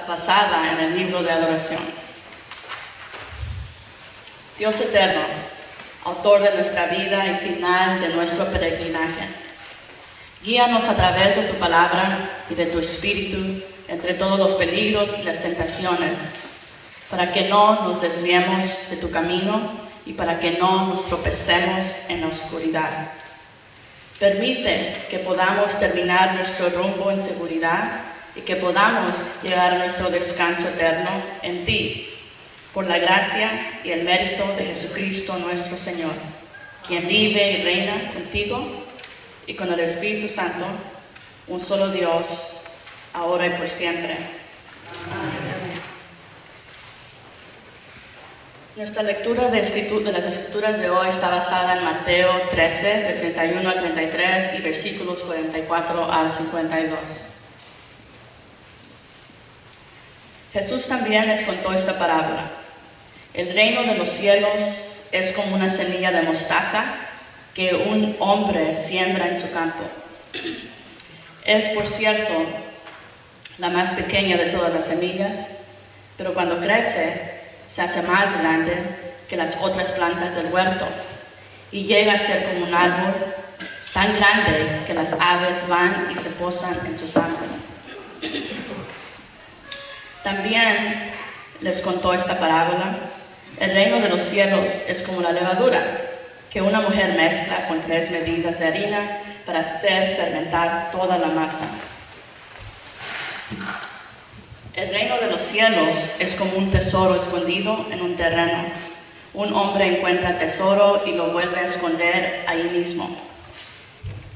basada en el libro de adoración. Dios eterno, autor de nuestra vida y final de nuestro peregrinaje, guíanos a través de tu palabra y de tu espíritu entre todos los peligros y las tentaciones, para que no nos desviemos de tu camino y para que no nos tropecemos en la oscuridad. Permite que podamos terminar nuestro rumbo en seguridad y que podamos llegar a nuestro descanso eterno en ti, por la gracia y el mérito de Jesucristo nuestro Señor, quien vive y reina contigo y con el Espíritu Santo, un solo Dios, ahora y por siempre. Amén. Nuestra lectura de las Escrituras de hoy está basada en Mateo 13, de 31 al 33 y versículos 44 al 52. Jesús también les contó esta parábola. El reino de los cielos es como una semilla de mostaza que un hombre siembra en su campo. Es, por cierto, la más pequeña de todas las semillas, pero cuando crece, se hace más grande que las otras plantas del huerto y llega a ser como un árbol tan grande que las aves van y se posan en sus ramas. También les contó esta parábola. El reino de los cielos es como la levadura que una mujer mezcla con 3 medidas de harina para hacer fermentar toda la masa. El reino de los cielos es como un tesoro escondido en un terreno. Un hombre encuentra el tesoro y lo vuelve a esconder ahí mismo.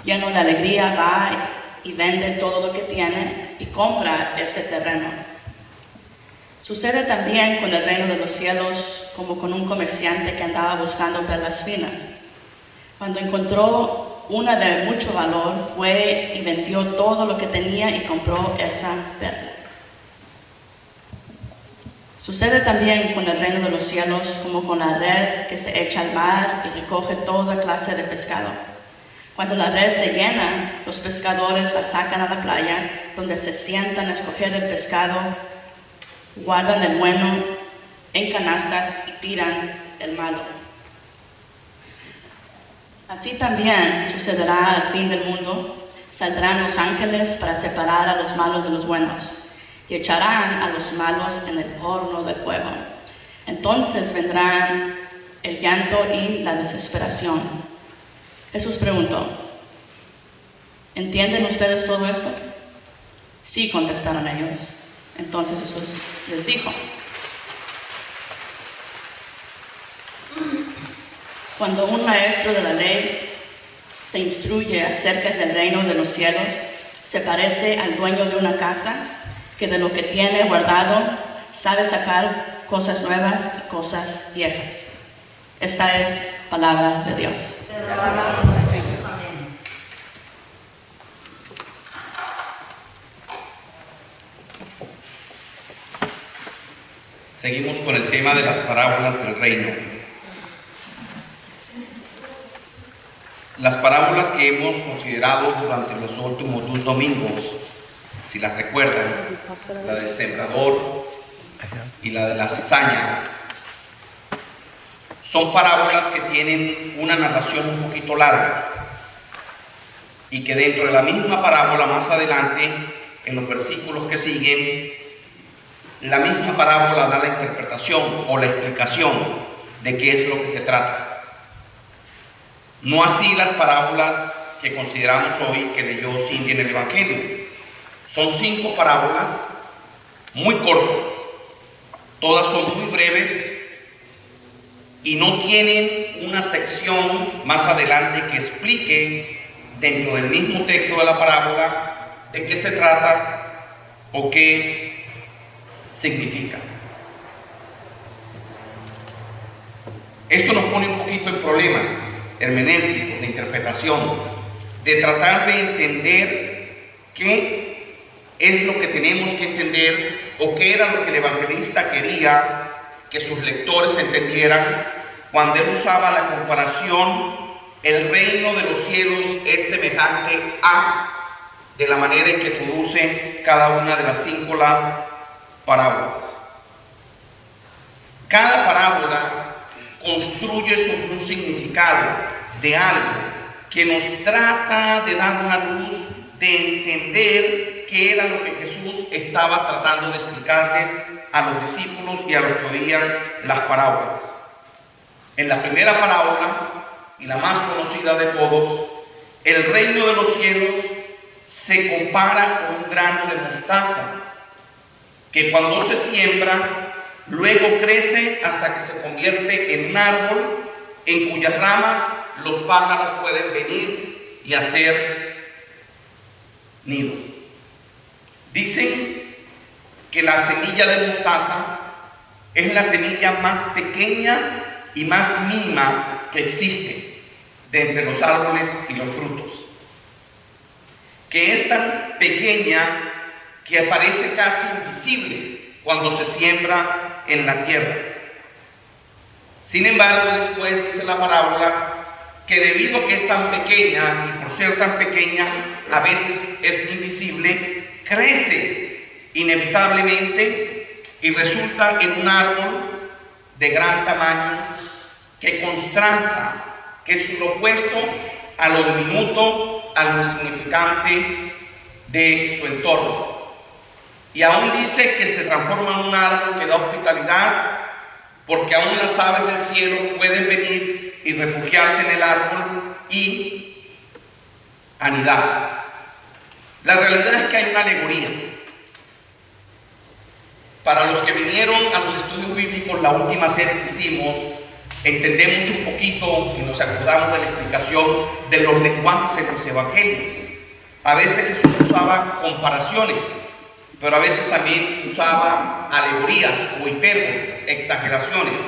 Lleno de alegría va y vende todo lo que tiene y compra ese terreno. Sucede también con el reino de los cielos como con un comerciante que andaba buscando perlas finas. Cuando encontró una de mucho valor, fue y vendió todo lo que tenía y compró esa perla. Sucede también con el reino de los cielos como con la red que se echa al mar y recoge toda clase de pescado. Cuando la red se llena, los pescadores la sacan a la playa, donde se sientan a escoger el pescado, guardan el bueno en canastas y tiran el malo. Así también sucederá al fin del mundo. Saldrán los ángeles para separar a los malos de los buenos y echarán a los malos en el horno de fuego. Entonces vendrán el llanto y la desesperación. Jesús preguntó, ¿entienden ustedes todo esto? Sí, contestaron ellos. Entonces Jesús les dijo, cuando un maestro de la ley se instruye acerca del reino de los cielos, se parece al dueño de una casa que de lo que tiene guardado sabe sacar cosas nuevas y cosas viejas. Esta es palabra de Dios. Seguimos con el tema de las parábolas del reino. Las parábolas que hemos considerado durante los últimos 2 domingos, si las recuerdan, la del sembrador y la de la cizaña, son parábolas que tienen una narración un poquito larga y que dentro de la misma parábola más adelante, en los versículos que siguen, la misma parábola da la interpretación o la explicación de qué es lo que se trata. No así las parábolas que consideramos hoy que leyó Cindy en el Evangelio. Son 5 parábolas muy cortas, todas son muy breves y no tienen una sección más adelante que explique dentro del mismo texto de la parábola de qué se trata o qué significa. Esto nos pone un poquito en problemas hermenéuticos de interpretación, de tratar de entender qué es lo que tenemos que entender o qué era lo que el evangelista quería que sus lectores entendieran cuando él usaba la comparación: el reino de los cielos es semejante a, de la manera en que produce cada una de las 5 parábolas. Cada parábola construye sobre un significado de algo que nos trata de dar una luz, de entender qué era lo que Jesús estaba tratando de explicarles a los discípulos y a los que oían las parábolas. En la primera parábola, y la más conocida de todos, el reino de los cielos se compara con un grano de mostaza, que cuando se siembra, luego crece hasta que se convierte en un árbol en cuyas ramas los pájaros pueden venir y hacer nido. Dicen que la semilla de mostaza es la semilla más pequeña y más mínima que existe de entre los árboles y los frutos, que es tan pequeña que parece casi invisible cuando se siembra en la tierra. Sin embargo, después dice la parábola que debido a que es tan pequeña y por ser tan pequeña a veces es invisible, crece inevitablemente y resulta en un árbol de gran tamaño que contrasta, que es lo opuesto a lo diminuto, a lo insignificante de su entorno. Y aún dice que se transforma en un árbol que da hospitalidad, porque aún las aves del cielo pueden venir y refugiarse en el árbol y anidar. La realidad es que hay una alegoría. Para los que vinieron a los estudios bíblicos, la última serie que hicimos, entendemos un poquito y nos acordamos de la explicación de los lenguajes en los evangelios. A veces Jesús usaba comparaciones, pero a veces también usaba alegorías o hipérboles, exageraciones.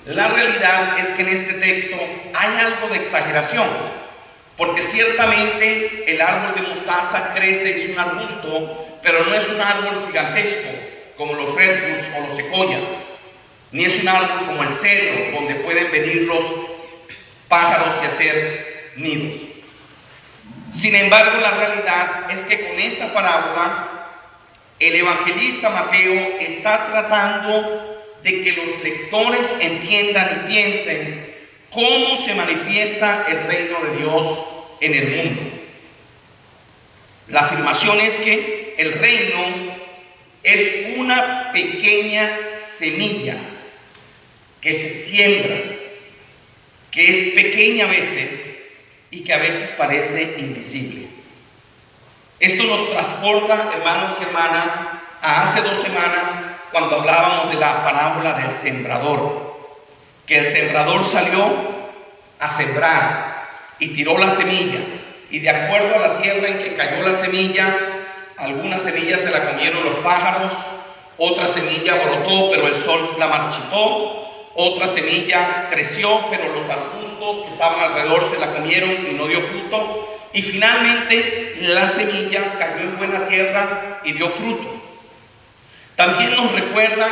La realidad es que en este texto hay algo de exageración, porque ciertamente el árbol de mostaza crece, es un arbusto, pero no es un árbol gigantesco como los redwoods o los secoyas, ni es un árbol como el cedro, donde pueden venir los pájaros y hacer nidos. Sin embargo, la realidad es que con esta parábola el evangelista Mateo está tratando de que los lectores entiendan y piensen cómo se manifiesta el reino de Dios en el mundo. La afirmación es que el reino es una pequeña semilla que se siembra, que es pequeña a veces y que a veces parece invisible. Esto nos transporta, hermanos y hermanas, a hace 2 semanas cuando hablábamos de la parábola del sembrador, que el sembrador salió a sembrar y tiró la semilla, y de acuerdo a la tierra en que cayó la semilla, algunas semillas se la comieron los pájaros, otra semilla brotó pero el sol la marchitó, otra semilla creció pero los arbustos que estaban alrededor se la comieron y no dio fruto, y finalmente la semilla cayó en buena tierra y dio fruto. También nos recuerda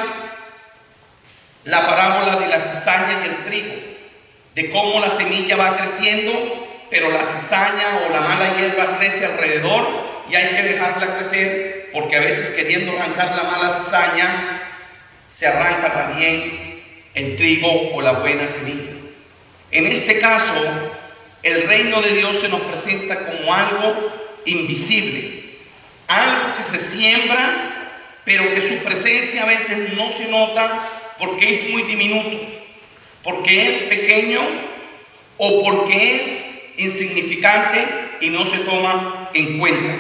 la parábola de la cizaña y el trigo, de cómo la semilla va creciendo, pero la cizaña o la mala hierba crece alrededor y hay que dejarla crecer, porque a veces queriendo arrancar la mala cizaña, se arranca también el trigo o la buena semilla. En este caso, el reino de Dios se nos presenta como algo invisible, algo que se siembra, pero que su presencia a veces no se nota porque es muy diminuto, porque es pequeño o porque es insignificante y no se toma en cuenta.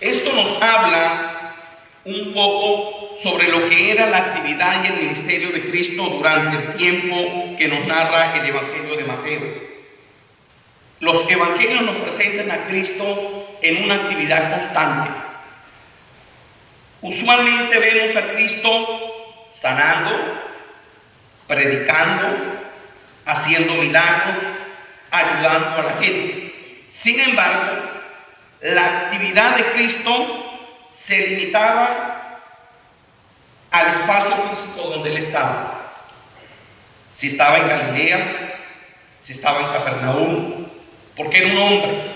Esto nos habla un poco sobre lo que era la actividad y el ministerio de Cristo durante el tiempo que nos narra el Evangelio de Mateo. Los evangelios nos presentan a Cristo en una actividad constante. Usualmente vemos a Cristo sanando, predicando, haciendo milagros, ayudando a la gente. Sin embargo, la actividad de Cristo se limitaba al espacio físico donde Él estaba. Si estaba en Galilea, si estaba en Capernaum, porque era un hombre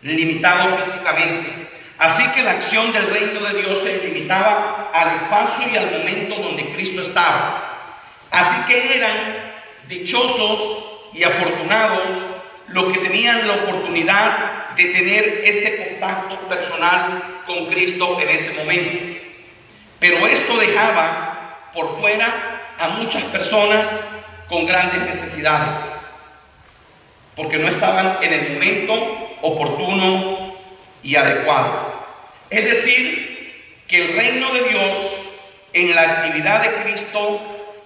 limitado físicamente. Así que la acción del reino de Dios se limitaba al espacio y al momento donde Cristo estaba. Así que eran dichosos y afortunados los que tenían la oportunidad de tener ese contacto personal con Cristo en ese momento. Pero esto dejaba por fuera a muchas personas con grandes necesidades, porque no estaban en el momento oportuno y adecuado. Es decir, que el reino de Dios en la actividad de Cristo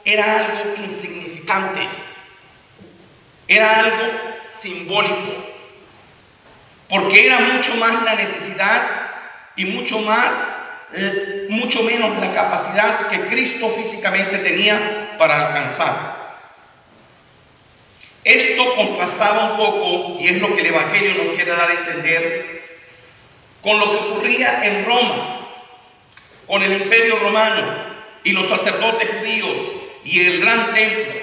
era algo insignificante, era algo simbólico, porque era mucho más la necesidad y mucho menos la capacidad que Cristo físicamente tenía para alcanzar. Esto contrastaba un poco, y es lo que el Evangelio nos quiere dar a entender, con lo que ocurría en Roma, con el Imperio Romano y los sacerdotes judíos y el gran templo,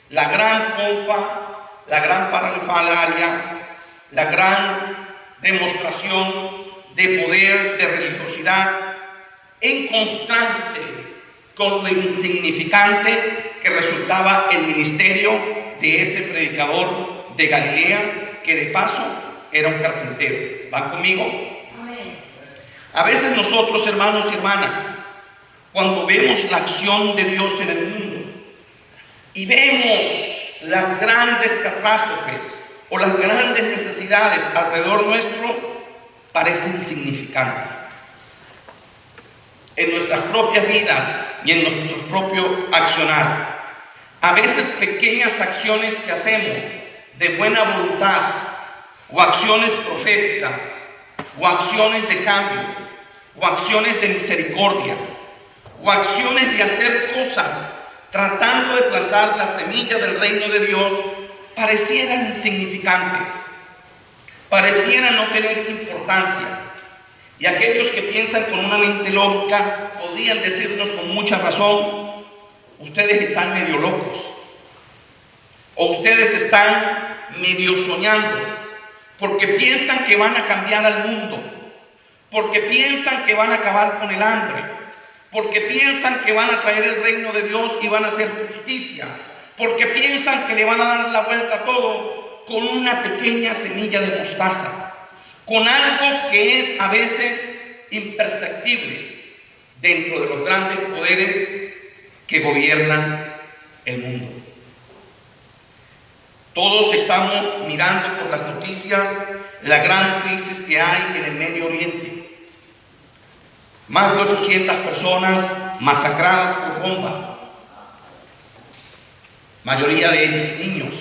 la gran pompa, la gran parafernalia, la gran demostración de poder, de religiosidad, en constante con lo insignificante que resultaba el ministerio de ese predicador de Galilea, que de paso era un carpintero. ¿Van conmigo? Amén. A veces nosotros, hermanos y hermanas, cuando vemos la acción de Dios en el mundo y vemos las grandes catástrofes o las grandes necesidades alrededor nuestro, parece insignificante. En nuestras propias vidas y en nuestro propio accionar. A veces pequeñas acciones que hacemos de buena voluntad, o acciones proféticas, o acciones de cambio, o acciones de misericordia, o acciones de hacer cosas tratando de plantar la semilla del reino de Dios, parecieran insignificantes, parecieran no tener importancia. Y aquellos que piensan con una mente lógica podrían decirnos con mucha razón: ustedes están medio locos, o ustedes están medio soñando, porque piensan que van a cambiar al mundo, porque piensan que van a acabar con el hambre, porque piensan que van a traer el reino de Dios y van a hacer justicia, porque piensan que le van a dar la vuelta a todo con una pequeña semilla de mostaza, con algo que es a veces imperceptible dentro de los grandes poderes que gobiernan el mundo. Todos estamos mirando por las noticias la gran crisis que hay en el Medio Oriente. Más de 800 personas masacradas por bombas. Mayoría de ellos niños,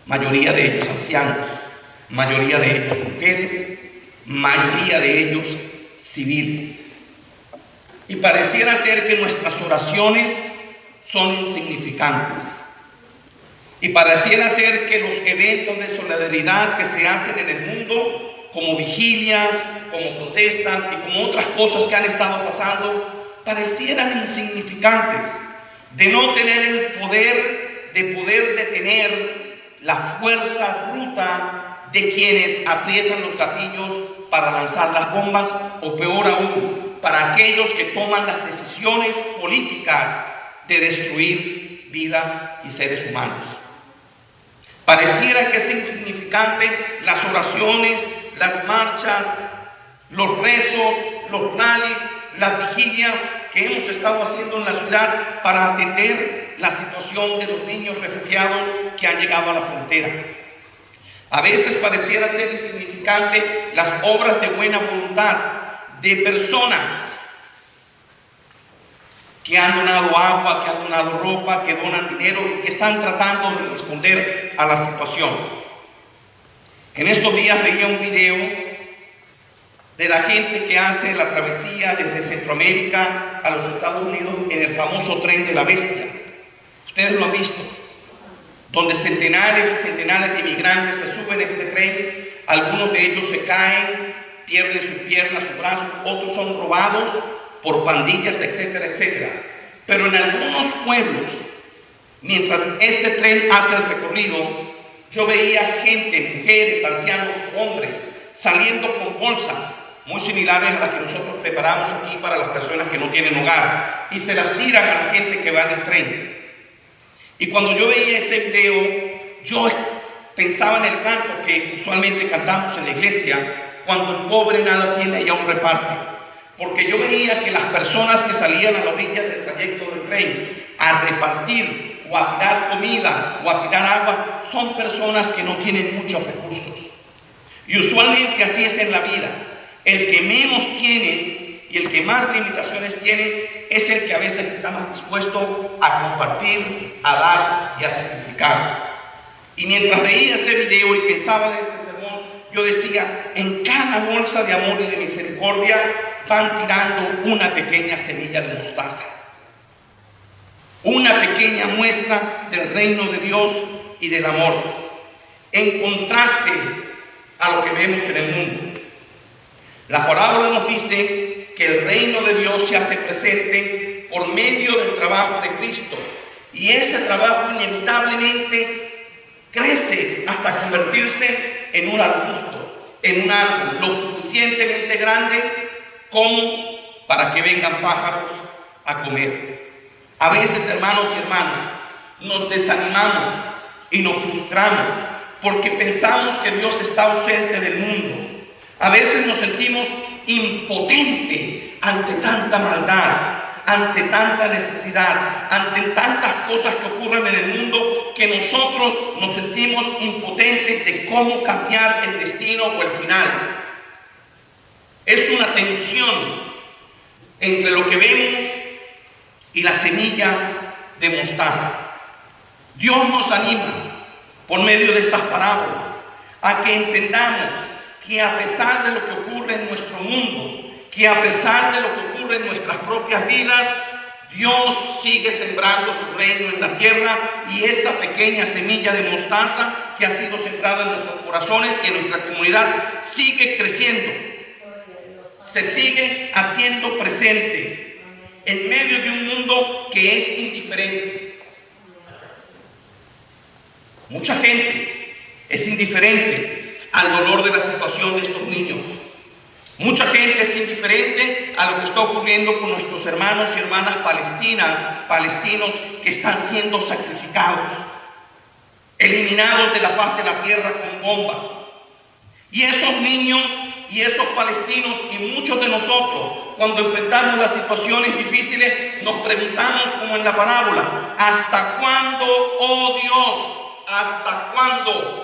mayoría de ellos ancianos, mayoría de ellos mujeres, mayoría de ellos civiles. Y pareciera ser que nuestras oraciones son insignificantes. Y pareciera ser que los eventos de solidaridad que se hacen en el mundo, como vigilias, como protestas y como otras cosas que han estado pasando, parecieran insignificantes, de no tener el poder detener la fuerza bruta de quienes aprietan los gatillos para lanzar las bombas, o peor aún, para aquellos que toman las decisiones políticas de destruir vidas y seres humanos. Pareciera que es insignificante las oraciones, las marchas, los rezos, los rallies, las vigilias que hemos estado haciendo en la ciudad para atender la situación de los niños refugiados que han llegado a la frontera. A veces pareciera ser insignificante las obras de buena voluntad de personas que han donado agua, que han donado ropa, que donan dinero y que están tratando de responder a la situación. En estos días veía un video de la gente que hace la travesía desde Centroamérica a los Estados Unidos en el famoso tren de la bestia. Ustedes lo han visto, donde centenares y centenares de inmigrantes se suben a este tren. Algunos de ellos se caen, pierden sus piernas, sus brazos, otros son robados por pandillas, etcétera, etcétera. Pero en algunos pueblos, mientras este tren hace el recorrido, yo veía gente, mujeres, ancianos, hombres, saliendo con bolsas muy similares a las que nosotros preparamos aquí para las personas que no tienen hogar, y se las tiran a la gente que va en el tren. Y cuando yo veía ese video, yo pensaba en el canto que usualmente cantamos en la iglesia: cuando el pobre nada tiene y aún reparte. Porque yo veía que las personas que salían a la orilla del trayecto del tren a repartir o a tirar comida o a tirar agua son personas que no tienen muchos recursos. Y usualmente así es en la vida. El que menos tiene y el que más limitaciones tiene es el que a veces está más dispuesto a compartir, a dar y a sacrificar. Y mientras veía ese video y pensaba en este sermón, yo decía: en cada bolsa de amor y de misericordia van tirando una pequeña semilla de mostaza, una pequeña muestra del reino de Dios y del amor, en contraste a lo que vemos en el mundo. La parábola nos dice que el reino de Dios se hace presente por medio del trabajo de Cristo, y ese trabajo inevitablemente crece hasta convertirse en un arbusto, en un árbol lo suficientemente grande como para que vengan pájaros a comer. A veces, hermanos y hermanas, nos desanimamos y nos frustramos porque pensamos que Dios está ausente del mundo. A veces nos sentimos impotentes ante tanta maldad, ante tanta necesidad, ante tantas cosas que ocurren en el mundo, que nosotros nos sentimos impotentes de cómo cambiar el destino o el final. Es una tensión entre lo que vemos y la semilla de mostaza. Dios nos anima por medio de estas parábolas a que entendamos que a pesar de lo que ocurre en nuestro mundo, que a pesar de lo que ocurre en nuestras propias vidas, Dios sigue sembrando su reino en la tierra, y esa pequeña semilla de mostaza que ha sido sembrada en nuestros corazones y en nuestra comunidad sigue creciendo, se sigue haciendo presente en medio de un mundo que es indiferente. Mucha gente es indiferente al dolor de la situación de estos niños. Mucha gente es indiferente a lo que está ocurriendo con nuestros hermanos y hermanas palestinos que están siendo sacrificados, eliminados de la faz de la tierra con bombas. Y esos niños y esos palestinos y muchos de nosotros, cuando enfrentamos las situaciones difíciles, nos preguntamos, como en la parábola: ¿hasta cuándo, oh Dios? ¿Hasta cuándo?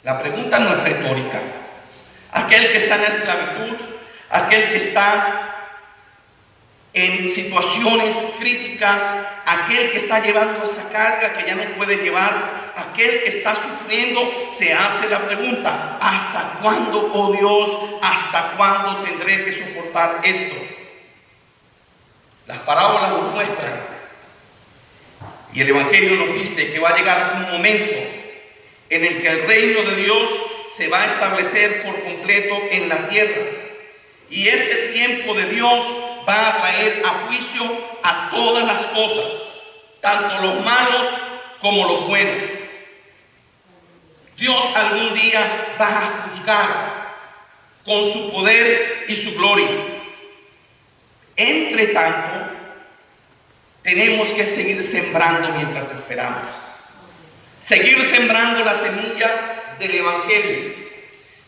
La pregunta no es retórica. Aquel que está en la esclavitud, aquel que está en situaciones críticas, aquel que está llevando esa carga que ya no puede llevar, aquel que está sufriendo, se hace la pregunta: ¿hasta cuándo, oh Dios? ¿Hasta cuándo tendré que soportar esto? Las parábolas nos muestran, y el Evangelio nos dice, que va a llegar un momento en el que el reino de Dios se va a establecer por completo en la tierra. Y ese tiempo de Dios va a traer a juicio a todas las cosas, tanto los malos como los buenos. Dios algún día va a juzgar con su poder y su gloria. Entre tanto, tenemos que seguir sembrando mientras esperamos. Seguir sembrando la semilla del Evangelio.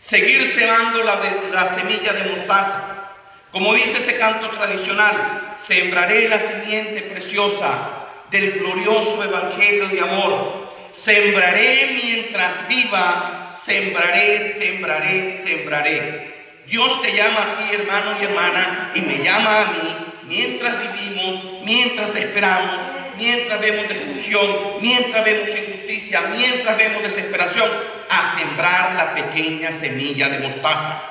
Seguir sembrando la semilla de mostaza. Como dice ese canto tradicional: sembraré la simiente preciosa del glorioso Evangelio de amor. Sembraré mientras viva, sembraré, sembraré, sembraré. Dios te llama a ti, hermano y hermana, y me llama a mí, mientras vivimos, mientras esperamos, mientras vemos destrucción, mientras vemos injusticia, mientras vemos desesperación, a sembrar la pequeña semilla de mostaza.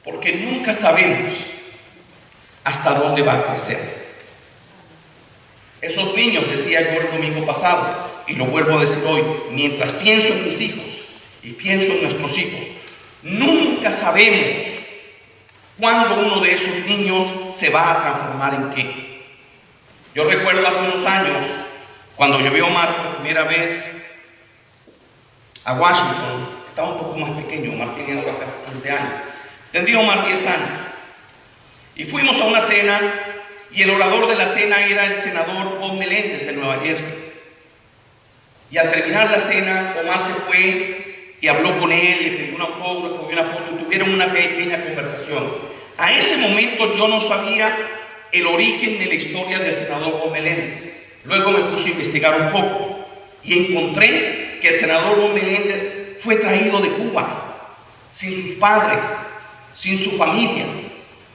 Porque nunca sabemos hasta dónde va a crecer. Esos niños, decía yo el domingo pasado, y lo vuelvo a decir hoy, mientras pienso en mis hijos y pienso en nuestros hijos, nunca sabemos cuándo uno de esos niños se va a transformar en qué. Yo recuerdo hace unos años, cuando llevé a Omar por primera vez a Washington, estaba un poco más pequeño, Omar tenía casi 15 años, tendría Omar 10 años. Y fuimos a una cena y el orador de la cena era el senador Bob Meléndez de Nueva Jersey. Y al terminar la cena, Omar se fue y habló con él, le pidió un autógrafo y una foto y tuvieron una pequeña conversación. A ese momento yo no sabía el origen de la historia del senador Bob Meléndez. Luego me puse a investigar un poco y encontré que el senador Bob Meléndez fue traído de Cuba, sin sus padres, sin su familia,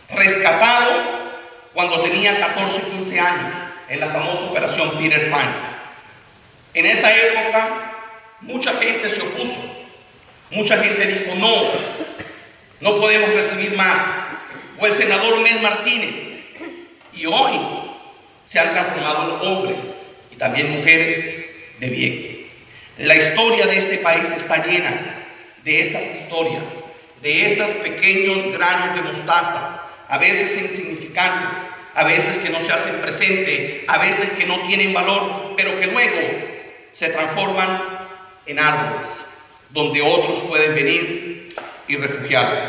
rescatado cuando tenía 14 o 15 años en la famosa operación Peter Pan. En esa época mucha gente se opuso, mucha gente dijo no podemos recibir más. Fue el senador Mel Martínez y hoy se han transformado en hombres y también mujeres de bien. La historia de este país está llena de esas historias, de esos pequeños granos de mostaza, a veces insignificantes, a veces que no se hacen presente, a veces que no tienen valor, pero que luego se transforman en árboles, donde otros pueden venir y refugiarse.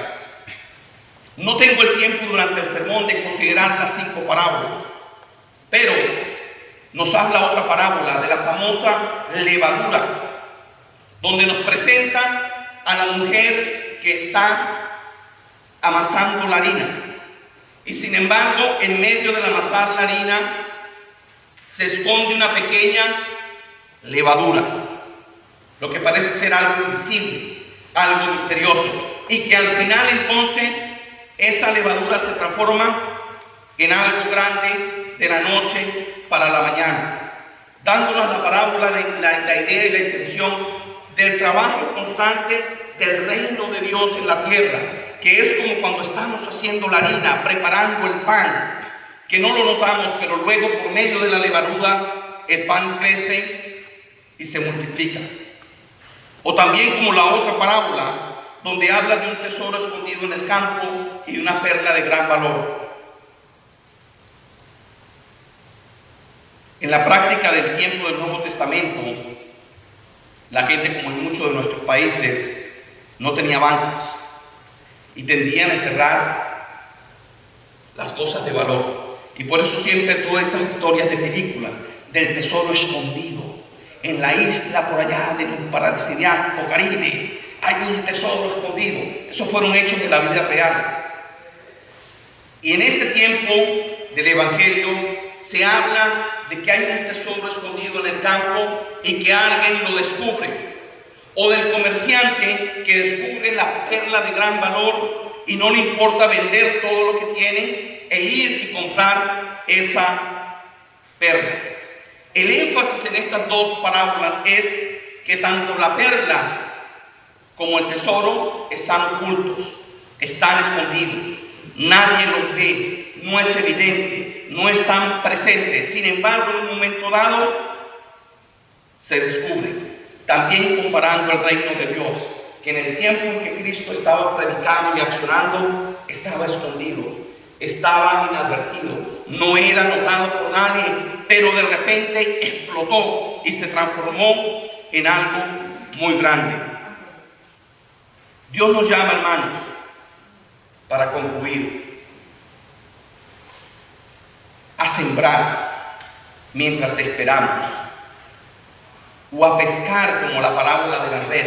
No tengo el tiempo durante el sermón de considerar las 5 parábolas, pero nos habla otra parábola de la famosa levadura, donde nos presenta a la mujer que está amasando la harina. Y sin embargo, en medio del amasar la harina, se esconde una pequeña levadura, lo que parece ser algo invisible, algo misterioso, y que al final entonces esa levadura se transforma en algo grande de la noche para la mañana, dándonos la parábola, la idea y la intención del trabajo constante del reino de Dios en la tierra, que es como cuando estamos haciendo la harina, preparando el pan, que no lo notamos, pero luego por medio de la levadura el pan crece y se multiplica. O también como la otra parábola, donde habla de un tesoro escondido en el campo y de una perla de gran valor. En la práctica del tiempo del Nuevo Testamento, la gente, como en muchos de nuestros países, no tenía bancos y tendían a enterrar las cosas de valor. Y por eso siempre todas esas historias de películas del tesoro escondido en la isla por allá del paradisíaco Caribe, hay un tesoro escondido. Esos fueron hechos de la vida real. Y en este tiempo del Evangelio se habla de que hay un tesoro escondido en el campo y que alguien lo descubre, o del comerciante que descubre la perla de gran valor y no le importa vender todo lo que tiene e ir y comprar esa perla. El énfasis en estas 2 parábolas es que tanto la perla como el tesoro están ocultos, están escondidos, nadie los ve, no es evidente, no están presentes. Sin embargo, en un momento dado se descubren. También comparando el reino de Dios, que en el tiempo en que Cristo estaba predicando y accionando, estaba escondido, estaba inadvertido, no era notado por nadie, pero de repente explotó y se transformó en algo muy grande. Dios nos llama, hermanos, para concluir, a sembrar mientras esperamos, o a pescar como la parábola de la red,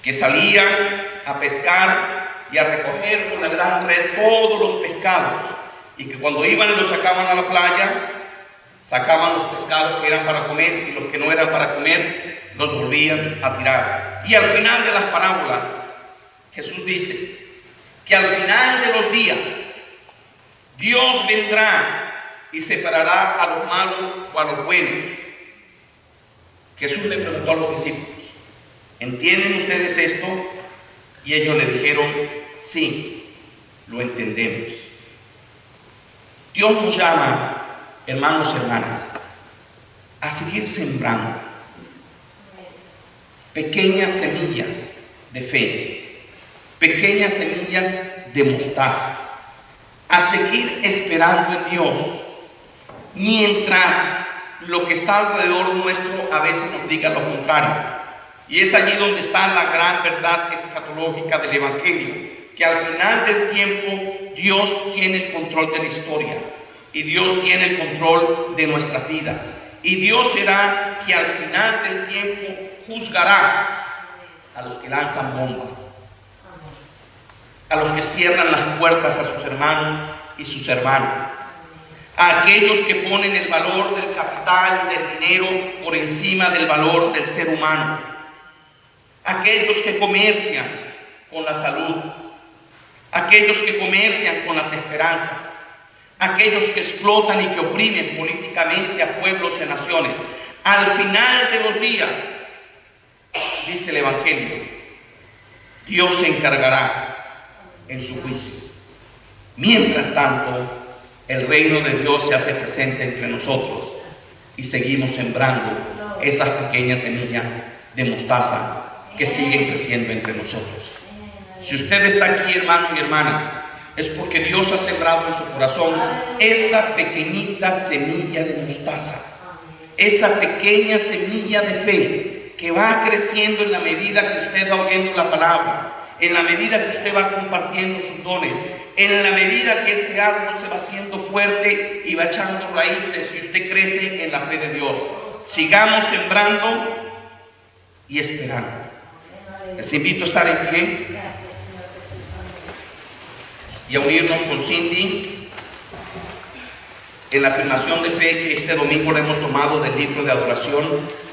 que salían a pescar y a recoger con la gran red todos los pescados, y que cuando iban y los sacaban a la playa, sacaban los pescados que eran para comer y los que no eran para comer los volvían a tirar. Y al final de las parábolas, Jesús dice que al final de los días Dios vendrá y separará a los malos o a los buenos. Jesús le preguntó a los discípulos: ¿entienden ustedes esto? Y ellos le dijeron: sí, lo entendemos. Dios nos llama, hermanos y hermanas, a seguir sembrando pequeñas semillas de fe, pequeñas semillas de mostaza, a seguir esperando en Dios, mientras lo que está alrededor nuestro a veces nos diga lo contrario. Y es allí donde está la gran verdad escatológica del Evangelio, que al final del tiempo Dios tiene el control de la historia y Dios tiene el control de nuestras vidas. Y Dios será que al final del tiempo juzgará a los que lanzan bombas, a los que cierran las puertas a sus hermanos y sus hermanas, a aquellos que ponen el valor del capital y del dinero por encima del valor del ser humano, a aquellos que comercian con la salud, a aquellos que comercian con las esperanzas, a aquellos que explotan y que oprimen políticamente a pueblos y a naciones. Al final de los días, dice el Evangelio, Dios se encargará en su juicio. Mientras tanto, el reino de Dios se hace presente entre nosotros y seguimos sembrando esas pequeñas semillas de mostaza que siguen creciendo entre nosotros. Si usted está aquí, hermano y hermana, es porque Dios ha sembrado en su corazón esa pequeñita semilla de mostaza, esa pequeña semilla de fe que va creciendo en la medida que usted va oyendo la palabra, en la medida que usted va compartiendo sus dones, en la medida que ese árbol se va haciendo fuerte y va echando raíces y usted crece en la fe de Dios. Sigamos sembrando y esperando. Les invito a estar en pie y a unirnos con Cindy en la afirmación de fe que este domingo le hemos tomado del libro de adoración.